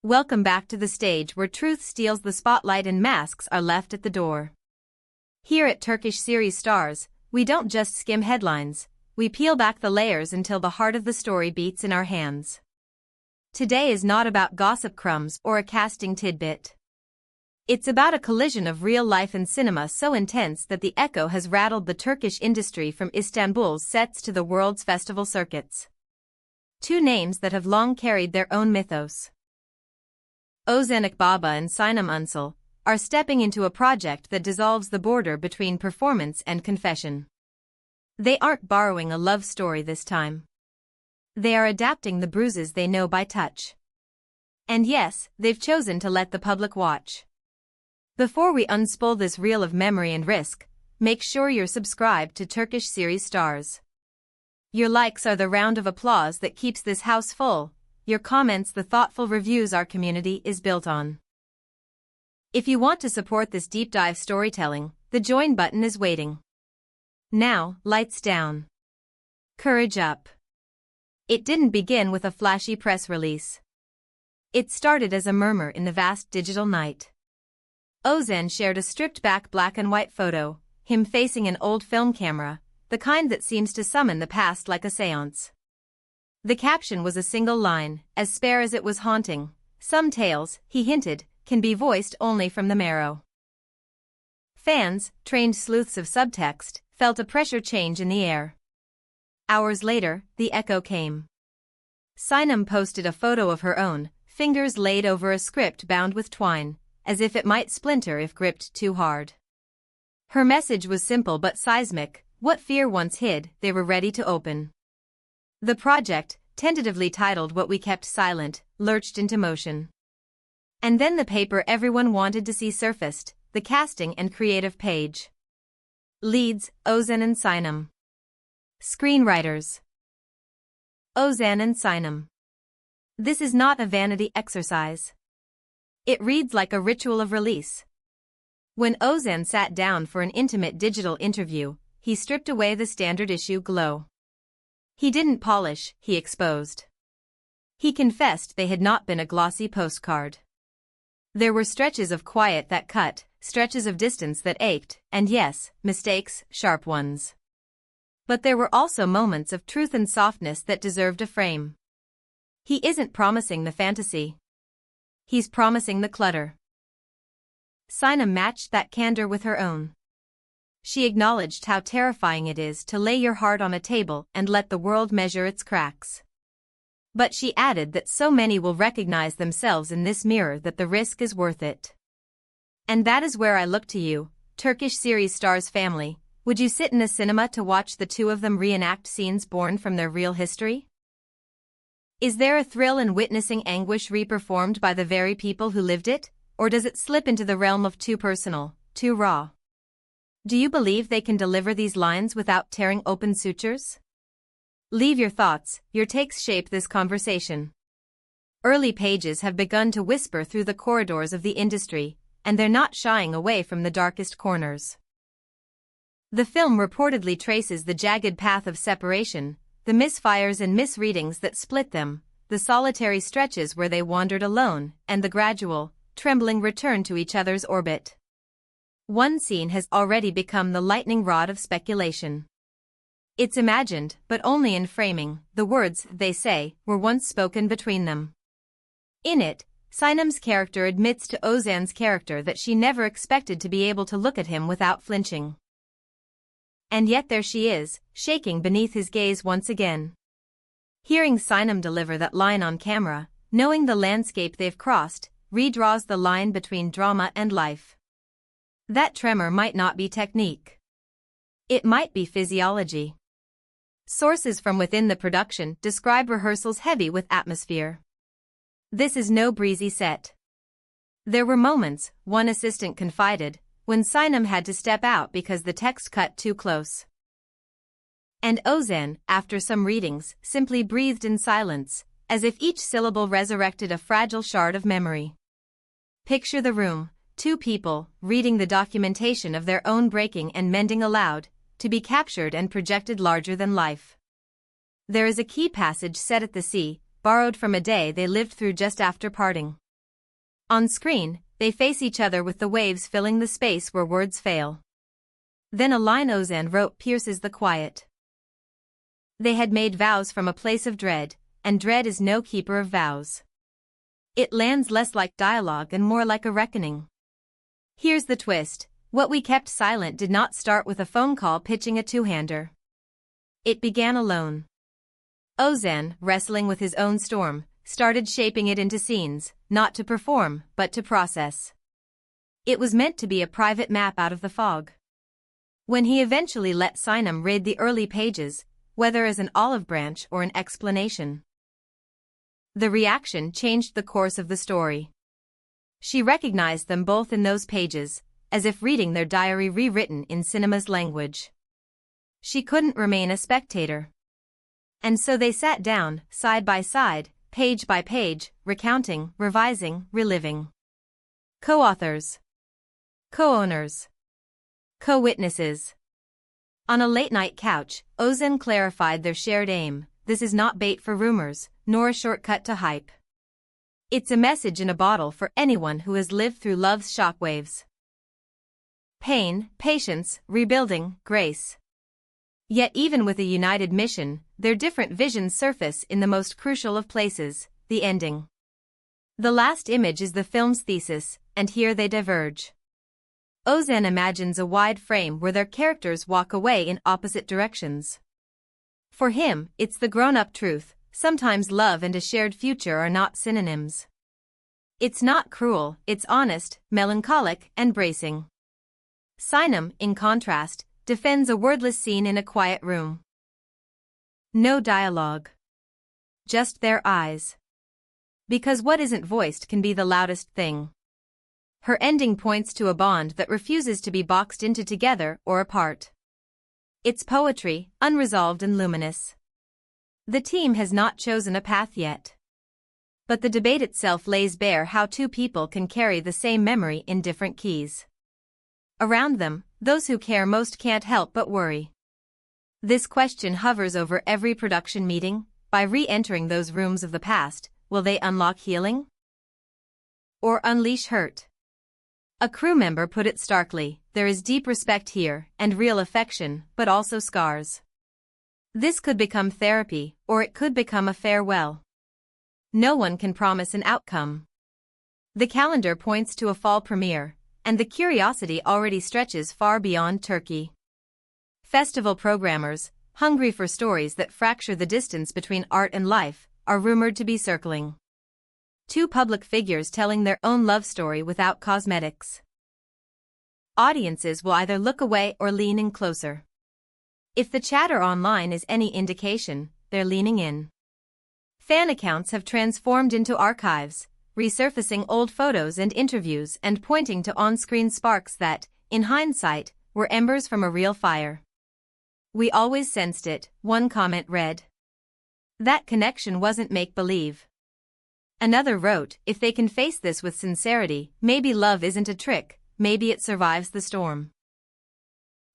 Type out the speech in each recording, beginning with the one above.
Welcome back to the stage where truth steals the spotlight and masks are left at the door. Here at Turkish series Stars, we don't just skim headlines, we peel back the layers until the heart of the story beats in our hands. Today is not about gossip crumbs or a casting tidbit. It's about a collision of real life and cinema so intense that the echo has rattled the Turkish industry from Istanbul's sets to the world's festival circuits. Two names that have long carried their own mythos. Ozan Akbaba and Sinem Ünsal are stepping into a project that dissolves the border between performance and confession. They aren't borrowing a love story this time. They are adapting the bruises they know by touch. And yes, they've chosen to let the public watch. Before we unspool this reel of memory and risk, make sure you're subscribed to Turkish series Stars. Your likes are the round of applause that keeps this house full. Your comments the thoughtful reviews our community is built on. If you want to support this deep dive storytelling, the join button is waiting. Now, lights down. Courage up. It didn't begin with a flashy press release. It started as a murmur in the vast digital night. Ozan shared a stripped-back black and white photo, him facing an old film camera, the kind that seems to summon the past like a seance. The caption was a single line, as spare as it was haunting. Some tales, he hinted, can be voiced only from the marrow. Fans, trained sleuths of subtext, felt a pressure change in the air. Hours later, the echo came. Sinem posted a photo of her own, fingers laid over a script bound with twine, as if it might splinter if gripped too hard. Her message was simple but seismic: what fear once hid, they were ready to open. The project, tentatively titled What We Kept Silent, lurched into motion. And then the paper everyone wanted to see surfaced, the casting and creative page. Leads, Ozan and Sinem. Screenwriters. Ozan and Sinem. This is not a vanity exercise. It reads like a ritual of release. When Ozan sat down for an intimate digital interview, he stripped away the standard issue glow. He didn't polish, he exposed. He confessed they had not been a glossy postcard. There were stretches of quiet that cut, stretches of distance that ached, and yes, mistakes, sharp ones. But there were also moments of truth and softness that deserved a frame. He isn't promising the fantasy. He's promising the clutter. Sinem matched that candor with her own. She acknowledged how terrifying it is to lay your heart on a table and let the world measure its cracks. But she added that so many will recognize themselves in this mirror that the risk is worth it. And that is where I look to you, Turkish series Stars family. Would you sit in a cinema to watch the two of them reenact scenes born from their real history? Is there a thrill in witnessing anguish reperformed by the very people who lived it, or does it slip into the realm of too personal, too raw? Do you believe they can deliver these lines without tearing open sutures? Leave your thoughts, your takes shape this conversation. Early pages have begun to whisper through the corridors of the industry, and they're not shying away from the darkest corners. The film reportedly traces the jagged path of separation, the misfires and misreadings that split them, the solitary stretches where they wandered alone, and the gradual, trembling return to each other's orbit. One scene has already become the lightning rod of speculation. It's imagined, but only in framing. The words, they say, were once spoken between them. In it, Sinem's character admits to Ozan's character that she never expected to be able to look at him without flinching. And yet there she is, shaking beneath his gaze once again. Hearing Sinem deliver that line on camera, knowing the landscape they've crossed, redraws the line between drama and life. That tremor might not be technique. It might be physiology. Sources from within the production describe rehearsals heavy with atmosphere. This is no breezy set. There were moments, one assistant confided, when Sinem had to step out because the text cut too close. And Ozan, after some readings, simply breathed in silence, as if each syllable resurrected a fragile shard of memory. Picture the room. Two people, reading the documentation of their own breaking and mending aloud, to be captured and projected larger than life. There is a key passage set at the sea, borrowed from a day they lived through just after parting. On screen, they face each other with the waves filling the space where words fail. Then a line Ozan wrote pierces the quiet. They had made vows from a place of dread, and dread is no keeper of vows. It lands less like dialogue and more like a reckoning. Here's the twist: what we kept silent did not start with a phone call pitching a two-hander. It began alone. Ozan, wrestling with his own storm, started shaping it into scenes, not to perform, but to process. It was meant to be a private map out of the fog. When he eventually let Sinem read the early pages, whether as an olive branch or an explanation, the reaction changed the course of the story. She recognized them both in those pages, as if reading their diary rewritten in cinema's language. She couldn't remain a spectator. And so they sat down, side by side, page by page, recounting, revising, reliving. Co-authors, co-owners, co-witnesses. On a late-night couch, Ozan clarified their shared aim: this is not bait for rumors, nor a shortcut to hype. It's a message in a bottle for anyone who has lived through love's shockwaves. Pain, patience, rebuilding, grace. Yet even with a united mission, their different visions surface in the most crucial of places, the ending. The last image is the film's thesis, and here they diverge. Ozan imagines a wide frame where their characters walk away in opposite directions. For him, it's the grown-up truth: sometimes love and a shared future are not synonyms. It's not cruel, it's honest, melancholic, and bracing. Sinem, in contrast, defends a wordless scene in a quiet room. No dialogue. Just their eyes. Because what isn't voiced can be the loudest thing. Her ending points to a bond that refuses to be boxed into together or apart. It's poetry, unresolved and luminous. The team has not chosen a path yet. But the debate itself lays bare how two people can carry the same memory in different keys. Around them, those who care most can't help but worry. This question hovers over every production meeting: by re-entering those rooms of the past, will they unlock healing? Or unleash hurt? A crew member put it starkly: there is deep respect here, and real affection, but also scars. This could become therapy, or it could become a farewell. No one can promise an outcome. The calendar points to a fall premiere, and the curiosity already stretches far beyond Turkey. Festival programmers, hungry for stories that fracture the distance between art and life, are rumored to be circling. Two public figures telling their own love story without cosmetics. Audiences will either look away or lean in closer. If the chatter online is any indication, they're leaning in. Fan accounts have transformed into archives, resurfacing old photos and interviews and pointing to on-screen sparks that, in hindsight, were embers from a real fire. "We always sensed it," one comment read. That connection wasn't make-believe. Another wrote, "If they can face this with sincerity, maybe love isn't a trick, maybe it survives the storm."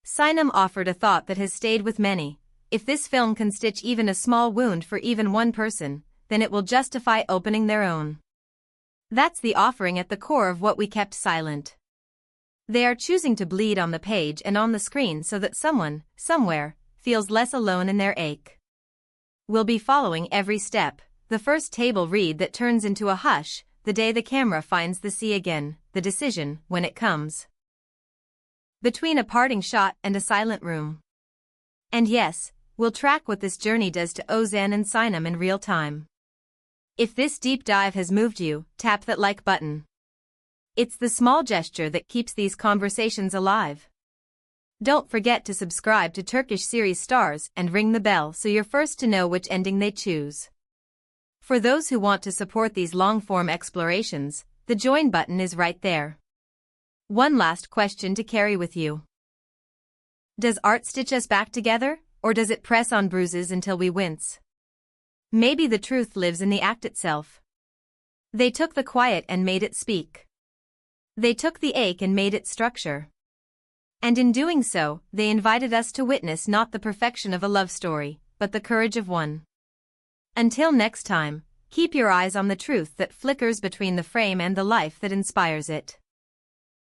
Sinem offered a thought that has stayed with many: if this film can stitch even a small wound for even one person, then it will justify opening their own. That's the offering at the core of what we kept silent. They are choosing to bleed on the page and on the screen so that someone, somewhere, feels less alone in their ache. We'll be following every step, the first table read that turns into a hush, the day the camera finds the sea again, the decision, when it comes. Between a parting shot and a silent room. And yes, we'll track what this journey does to Ozan and Sinem in real time. If this deep dive has moved you, tap that like button. It's the small gesture that keeps these conversations alive. Don't forget to subscribe to Turkish Series Stars and ring the bell so you're first to know which ending they choose. For those who want to support these long-form explorations, the join button is right there. One last question to carry with you. Does art stitch us back together, or does it press on bruises until we wince? Maybe the truth lives in the act itself. They took the quiet and made it speak. They took the ache and made it structure. And in doing so, they invited us to witness not the perfection of a love story, but the courage of one. Until next time, Keep your eyes on the truth that flickers between the frame and the life that inspires it.